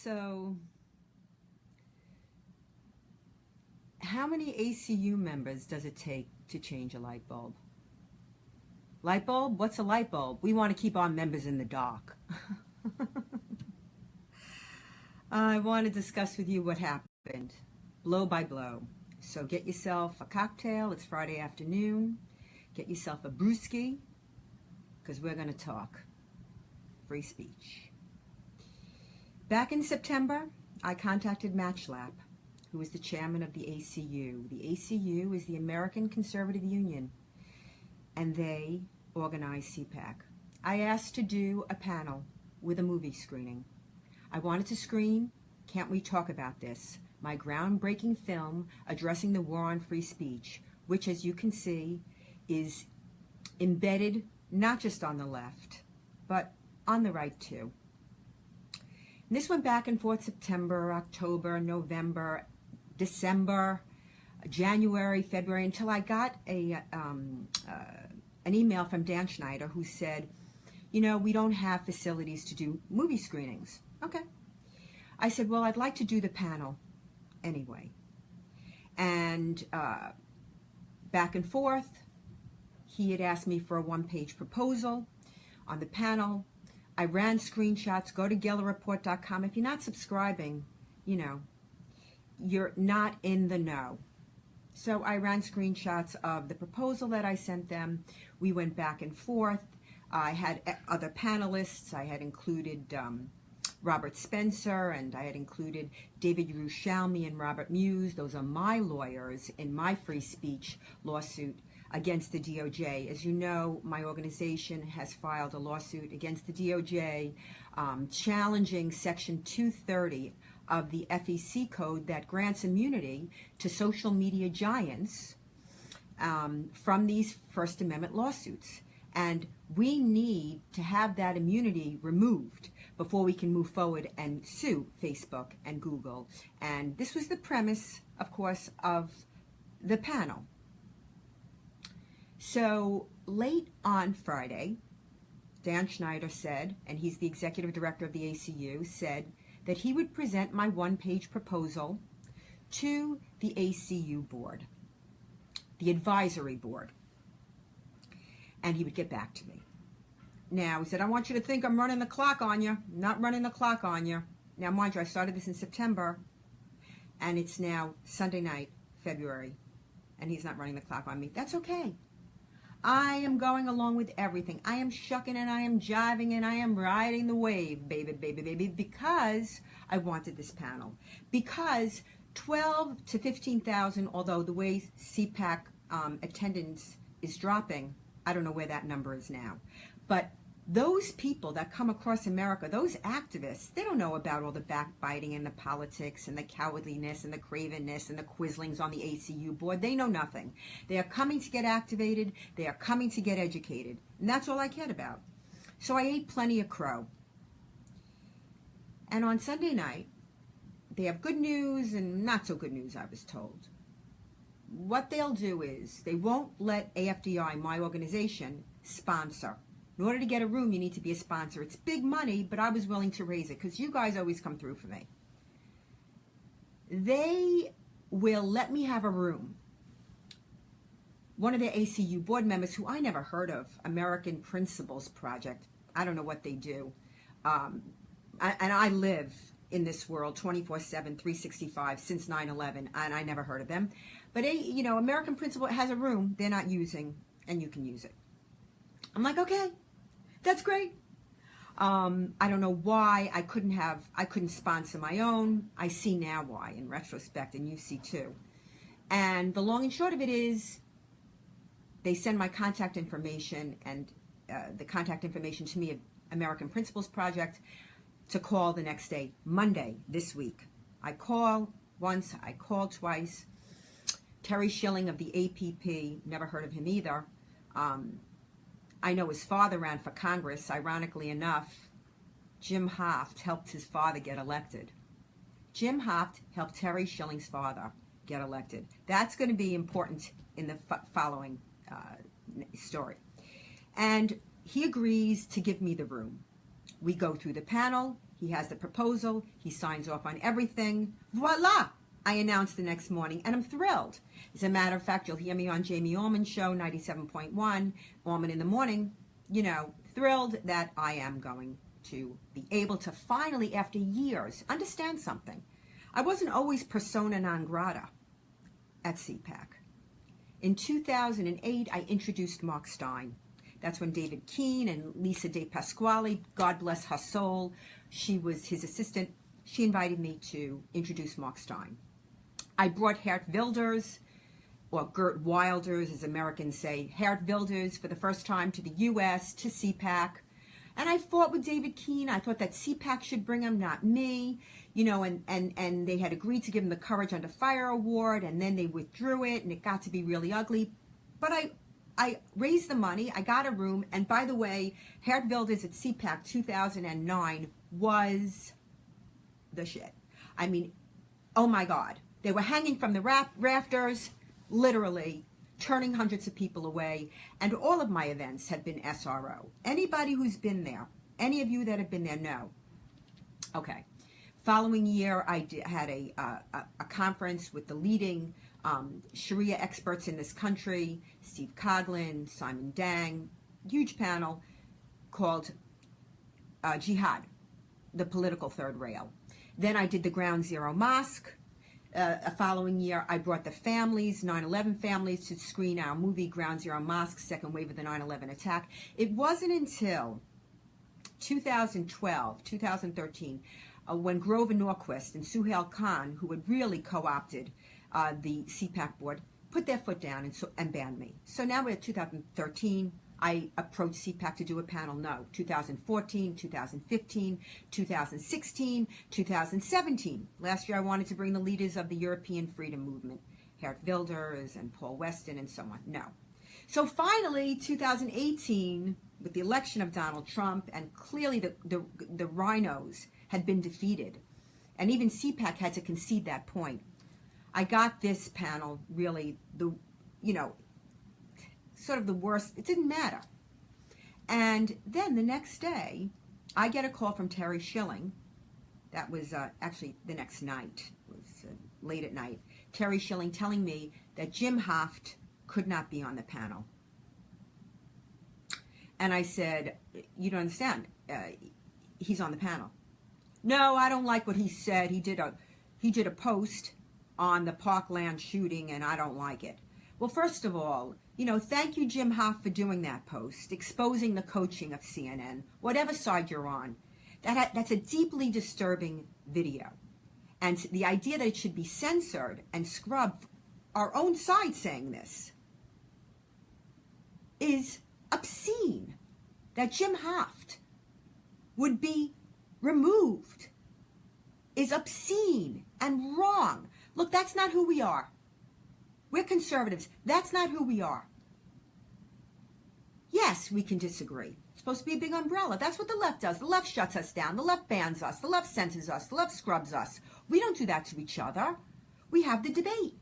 So, how many ACU members does it take to change a light bulb? Light bulb? What's a light bulb? We want to keep our members in the dark. I want to discuss with you what happened, blow by blow. So get yourself a cocktail. It's Friday afternoon. Get yourself a brewski, because we're going to talk free speech. Back in September, I contacted Matchlap, who is the chairman of the ACU. The ACU is the American Conservative Union, and they organize CPAC. I asked to do a panel with a movie screening. I wanted to screen Can't We Talk About This, my groundbreaking film addressing the war on free speech, which, as you can see, is embedded not just on the left, but on the right too. And this went back and forth September, October, November, December, January, February, until I got an email from Dan Schneider who said, you know, we don't have facilities to do movie screenings. Okay. I said, well, I'd like to do the panel anyway. And back and forth, he had asked me for a one-page proposal on the panel. I ran screenshots. Go to GellaReport.com. If you're not subscribing, you know, you're not in the know. So I ran screenshots of the proposal that I sent them. We went back and forth. I had other panelists. I had included Robert Spencer, and I had included David Yerushalmi and Robert Muse. Those are my lawyers in my free speech lawsuit against the DOJ. As you know, my organization has filed a lawsuit against the DOJ challenging Section 230 of the FEC code that grants immunity to social media giants from these First Amendment lawsuits. And we need to have that immunity removed before we can move forward and sue Facebook and Google. And this was the premise, of course, of the panel. So late on Friday, Dan Schneider said, and he's the executive director of the ACU, said that he would present my one-page proposal to the ACU board, the advisory board, and he would get back to me. Now, he said, I want you to think I'm running the clock on you. Not running the clock on you. Now, mind you, I started this in September, and it's now Sunday night, February, and he's not running the clock on me. That's okay. I am going along with everything. I am shucking and I am jiving and I am riding the wave, baby, baby, baby, because I wanted this panel. Because 12 to 15,000, although the way CPAC attendance is dropping, I don't know where that number is now. But those people that come across America, those activists, they don't know about all the backbiting and the politics and the cowardliness and the cravenness and the quizzlings on the ACU board. They know nothing. They are coming to get activated. They are coming to get educated. And that's all I cared about. So I ate plenty of crow. And on Sunday night, they have good news and not so good news, I was told. What they'll do is they won't let AFDI, my organization, sponsor. In order to get a room, you need to be a sponsor. It's big money, but I was willing to raise it because you guys always come through for me. They will let me have a room. One of the ACU board members, who I never heard of, American Principles Project, I don't know what they do. And I live in this world 24/7, 365 since 9/11, and I never heard of them. But, you know, American Principle has a room they're not using, and you can use it. I'm like, okay. That's great. I don't know why I couldn't sponsor my own. I see now why in retrospect, and you see too. And the long and short of it is they send my contact information and the contact information to me at American Principles Project to call the next day, Monday this week. I call once, I call twice. Terry Schilling of the APP, never heard of him either. I know his father ran for Congress. Ironically enough, Jim Hoft helped his father get elected. Jim Hoft helped Terry Schilling's father get elected. That's going to be important in the following story. And he agrees to give me the room. We go through the panel. He has the proposal. He signs off on everything. Voila! I announced the next morning, and I'm thrilled. As a matter of fact, you'll hear me on Jamie Allman's show, 97.1, Allman in the Morning. You know, thrilled that I am going to be able to finally, after years, understand something. I wasn't always persona non grata at CPAC. In 2008, I introduced Mark Stein. That's when David Keene and Lisa De Pasquale, God bless her soul, she was his assistant. She invited me to introduce Mark Stein. I brought Geert Wilders, or Gert Wilders, as Americans say, Geert Wilders for the first time to the U.S., to CPAC. And I fought with David Keene. I thought that CPAC should bring him, not me. You know, and they had agreed to give him the Courage Under Fire Award, and then they withdrew it, and it got to be really ugly. But I raised the money, I got a room, and by the way, Geert Wilders at CPAC 2009 was the shit. I mean, oh my God. They were hanging from the rafters, literally, turning hundreds of people away, and all of my events have been SRO. Anybody who's been there, any of you that have been there know. Okay. Following year, I had a conference with the leading Sharia experts in this country, Steve Coughlin, Simon Dang, huge panel called Jihad, the political third rail. Then I did the Ground Zero Mosque. A following year, I brought the families, 9/11 families, to screen our movie Ground Zero Mosque, second wave of the 9/11 attack. It wasn't until 2012, 2013, when Grover Norquist and Suhail Khan, who had really co-opted the CPAC board, put their foot down and banned me. So now we're at 2013. I approached CPAC to do a panel. No. 2014, 2015, 2016, 2017. Last year I wanted to bring the leaders of the European freedom movement, Geert Wilders and Paul Weston and so on. No. So finally, 2018, with the election of Donald Trump, and clearly the rhinos had been defeated, and even CPAC had to concede that point, I got this panel really, sort of the worst. It didn't matter. And then the next day, I get a call from Terry Schilling. That was actually the next night. It was late at night. Terry Schilling telling me that Jim Hoft could not be on the panel. And I said, you don't understand. He's on the panel. No, I don't like what he said. He did a post on the Parkland shooting, and I don't like it. Well, first of all, thank you, Jim Hoft, for doing that post, exposing the coaching of CNN, whatever side you're on. That's a deeply disturbing video. And the idea that it should be censored and scrubbed, our own side saying this, is obscene. That Jim Hoft would be removed is obscene and wrong. Look, that's not who we are. We're conservatives. That's not who we are. Yes, we can disagree. It's supposed to be a big umbrella. That's what the left does. The left shuts us down. The left bans us. The left censors us. The left scrubs us. We don't do that to each other. We have the debate.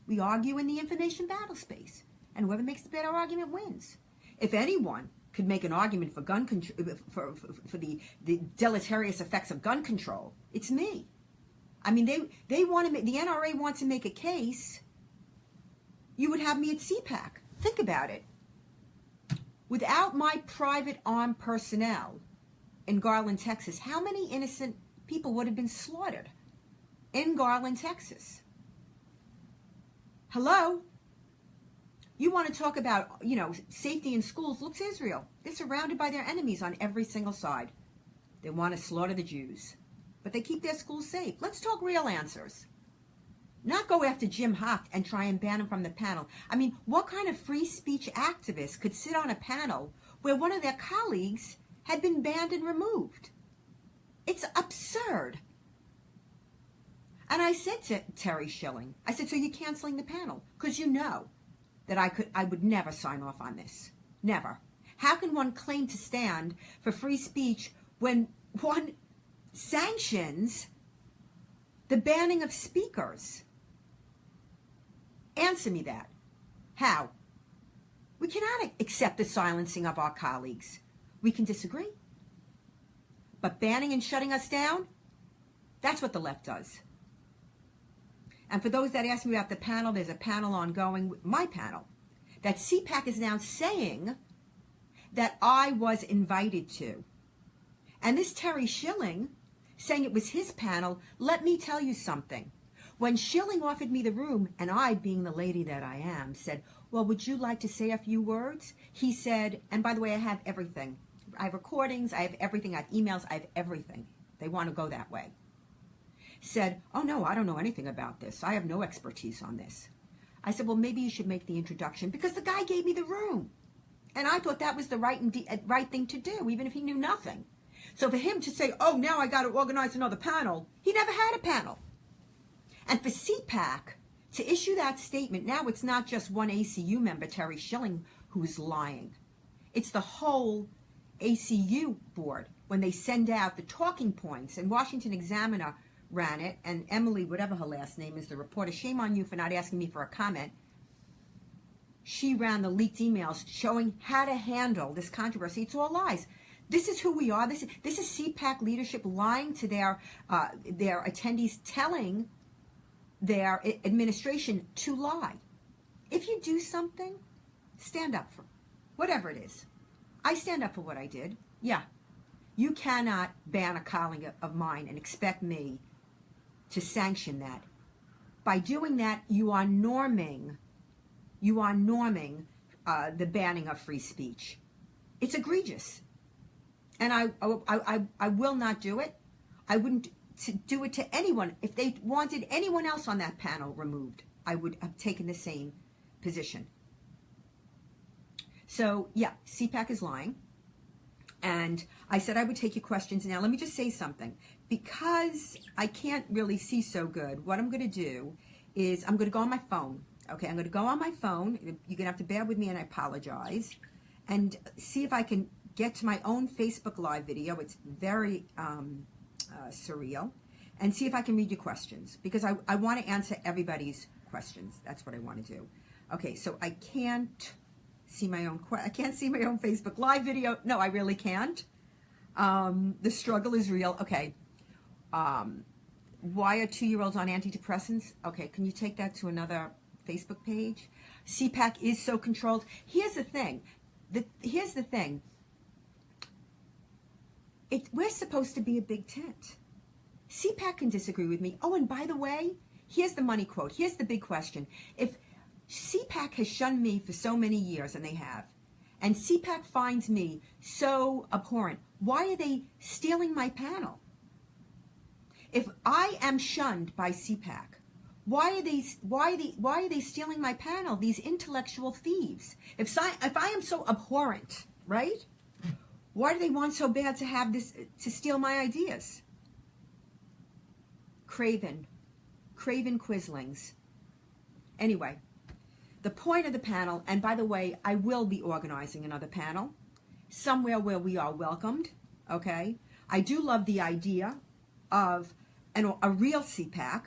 We argue in the information battle space. And whoever makes the better argument wins. If anyone could make an argument for gun control, for the deleterious effects of gun control, it's me. I mean, they want to make, the NRA wants to make a case. You would have me at CPAC. Think about it. Without my private armed personnel in Garland, Texas, how many innocent people would have been slaughtered in Garland, Texas? Hello? You want to talk about, safety in schools? Look to Israel. They're surrounded by their enemies on every single side. They want to slaughter the Jews, but they keep their schools safe. Let's talk real answers. Not go after Jim Hoft and try and ban him from the panel. I mean, what kind of free speech activist could sit on a panel where one of their colleagues had been banned and removed? It's absurd. And I said to Terry Schilling, I said, so you're canceling the panel? Because you know that I would never sign off on this. Never. How can one claim to stand for free speech when one sanctions the banning of speakers? Answer me that. How? We cannot accept the silencing of our colleagues. We can disagree. But banning and shutting us down, that's what the left does. And for those that ask me about the panel, there's a panel ongoing, my panel, that CPAC is now saying that I was invited to. And this Terry Schilling saying it was his panel, let me tell you something. When Schilling offered me the room, and I, being the lady that I am, said, well, would you like to say a few words? He said, and by the way, I have everything. I have recordings, I have everything, I have emails, I have everything. They want to go that way. Said, oh no, I don't know anything about this. I have no expertise on this. I said, well, maybe you should make the introduction, because the guy gave me the room. And I thought that was the right thing to do, even if he knew nothing. So for him to say, oh, now I got to organize another panel, he never had a panel. And for CPAC to issue that statement, now it's not just one ACU member, Terry Schilling, who's lying. It's the whole ACU board when they send out the talking points. And Washington Examiner ran it, and Emily, whatever her last name is, the reporter, shame on you for not asking me for a comment. She ran the leaked emails showing how to handle this controversy. It's all lies. This is who we are. This is CPAC leadership lying to their attendees, telling their administration to lie. If you do something, stand up for whatever it is. I stand up for what I did. Yeah. You cannot ban a colleague of mine and expect me to sanction that. By doing that, you are norming the banning of free speech. It's egregious. And I will not do it. I wouldn't do it to anyone. If they wanted anyone else on that panel removed, I would have taken the same position. So, yeah, CPAC is lying. And I said I would take your questions. Now, let me just say something. Because I can't really see so good, what I'm going to do is I'm going to go on my phone. Okay, I'm going to go on my phone. You're going to have to bear with me, and I apologize. And see if I can get to my own Facebook Live video. It's very surreal. And see if I can read your questions. Because I want to answer everybody's questions. That's what I want to do. Okay, so I can't see my own Facebook Live video. No, I really can't. The struggle is real. Okay. Why are 2-year-olds on antidepressants? Okay, can you take that to another Facebook page? CPAC is so controlled. Here's the thing. We're supposed to be a big tent. CPAC can disagree with me. Oh, and by the way, here's the money quote. Here's the big question. If CPAC has shunned me for so many years, and they have, and CPAC finds me so abhorrent, why are they stealing my panel? If I am shunned by CPAC, why are they stealing my panel? These intellectual thieves. If I am so abhorrent, right? Why do they want so bad to have this, to steal my ideas? Craven Quislings. Anyway, the point of the panel, and by the way, I will be organizing another panel somewhere where we are welcomed. Okay, I do love the idea of a real CPAC,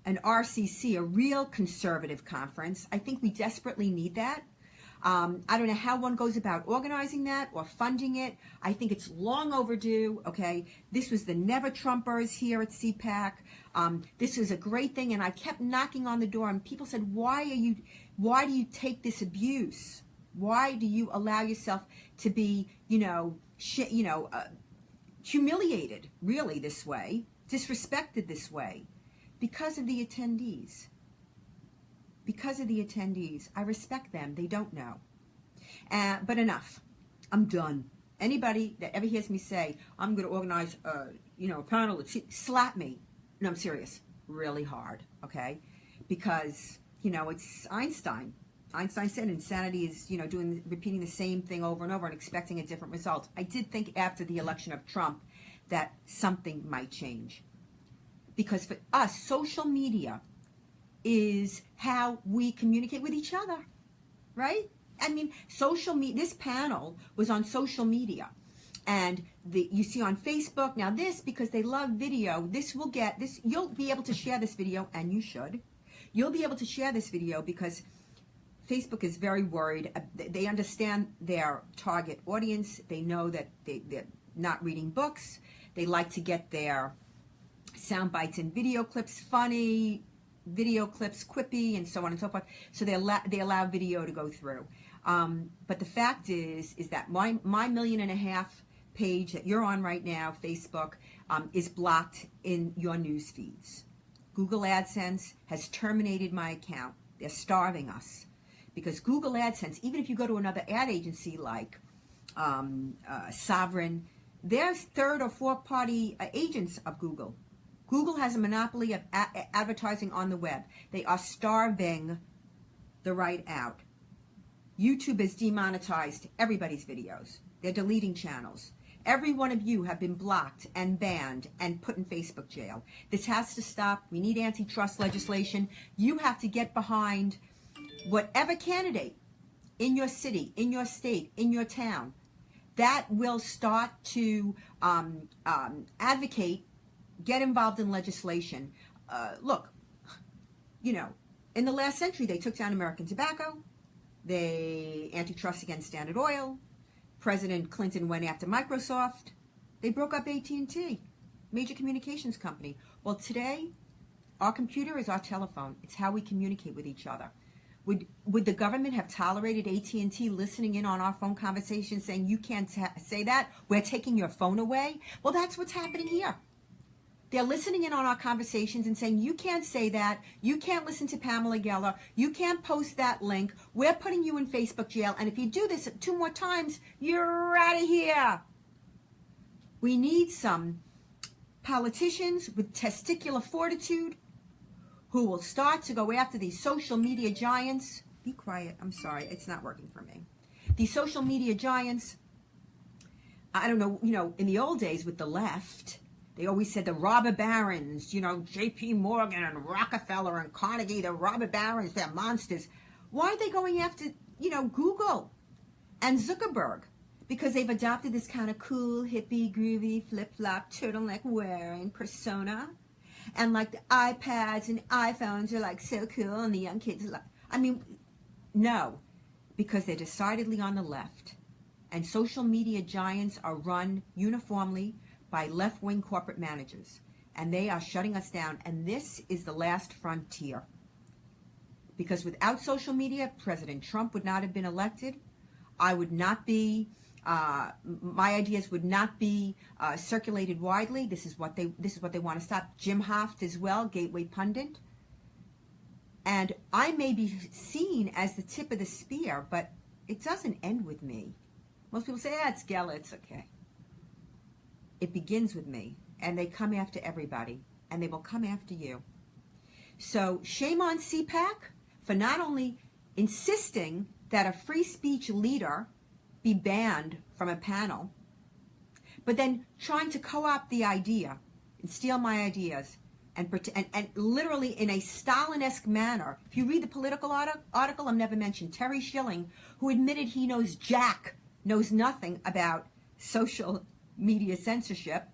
an RCC, a real conservative conference. I think we desperately need that. I don't know how one goes about organizing that or funding it. I think it's long overdue, okay? This was the never Trumpers here at CPAC. This was a great thing, and I kept knocking on the door, and people said, why do you take this abuse? Why do you allow yourself to be, humiliated, really, this way, disrespected this way? Because of the attendees. Because of the attendees. I respect them. They don't know. But enough. I'm done. Anybody that ever hears me say, I'm going to organize a panel, slap me. No, I'm serious. Really hard, okay? Because, it's Einstein. Einstein said insanity is, repeating the same thing over and over and expecting a different result. I did think after the election of Trump that something might change. Because for us, social media is how we communicate with each other, right? I mean, this panel was on social media. And you see on Facebook, now this, because they love video, you'll be able to share this video, and you should. You'll be able to share this video because Facebook is very worried. They understand their target audience. They know that they're not reading books. They like to get their sound bites and video clips funny, video clips quippy, and so on and so forth. So they allow video to go through. But the fact is that my 1.5 million page that you're on right now, Facebook, is blocked in your news feeds. Google AdSense has terminated my account. They're starving us. Because Google AdSense, even if you go to another ad agency like Sovereign, they're third or fourth party agents of Google. Google has a monopoly of advertising on the web. They are starving the right out. YouTube has demonetized everybody's videos. They're deleting channels. Every one of you have been blocked and banned and put in Facebook jail. This has to stop. We need antitrust legislation. You have to get behind whatever candidate in your city, in your state, in your town that will start to advocate, get involved in legislation. Look, you know, in the last century, they took down American tobacco. They antitrust against Standard Oil. President Clinton went after Microsoft. They broke up AT&T, major communications company. Well, today, our computer is our telephone. It's how we communicate with each other. Would the government have tolerated AT&T listening in on our phone conversations saying, you can't say that, we're taking your phone away? Well, that's what's happening here. They're listening in on our conversations and saying, you can't say that, you can't listen to Pamela Geller, you can't post that link, we're putting you in Facebook jail, and if you do this 2 more times, you're out of here. We need some politicians with testicular fortitude who will start to go after these social media giants. Be quiet, I'm sorry, it's not working for me. These social media giants, I don't know, you know, in the old days with the left, they always said the robber barons, you know, J.P. Morgan and Rockefeller and Carnegie, the robber barons, they're monsters. Why are they going after, you know, Google and Zuckerberg? Because they've adopted this kind of cool, hippie, groovy, flip-flop, turtleneck wearing persona. And like the iPads and iPhones are like so cool and the young kids are like, I mean, no, because they're decidedly on the left. And social media giants are run uniformly by left-wing corporate managers. And they are shutting us down. And this is the last frontier. Because without social media, President Trump would not have been elected. I would not be, my ideas would not be circulated widely. This is what they want to stop. Jim Hoft as well, Gateway Pundit. And I may be seen as the tip of the spear, but it doesn't end with me. Most people say, it's Geller, it's okay. It begins with me, and they come after everybody, and they will come after you. So shame on CPAC for not only insisting that a free speech leader be banned from a panel, but then trying to co-opt the idea and steal my ideas and literally in a Stalin-esque manner. If you read the Political article, I'm never mentioned, Terry Schilling, who admitted he knows nothing about social media censorship,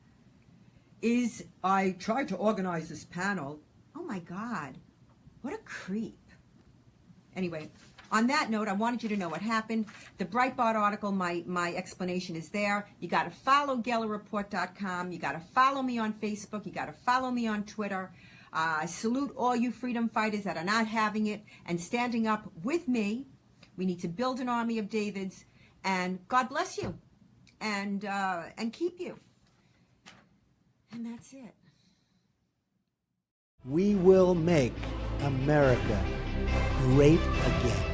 I tried to organize this panel. Oh my God, what a creep. Anyway, on that note, I wanted you to know what happened. The Breitbart article, my explanation is there. You got to follow GellerReport.com. You got to follow me on Facebook. You got to follow me on Twitter. I salute all you freedom fighters that are not having it and standing up with me. We need to build an army of Davids, and God bless you. And keep you. And that's it. We will make America great again.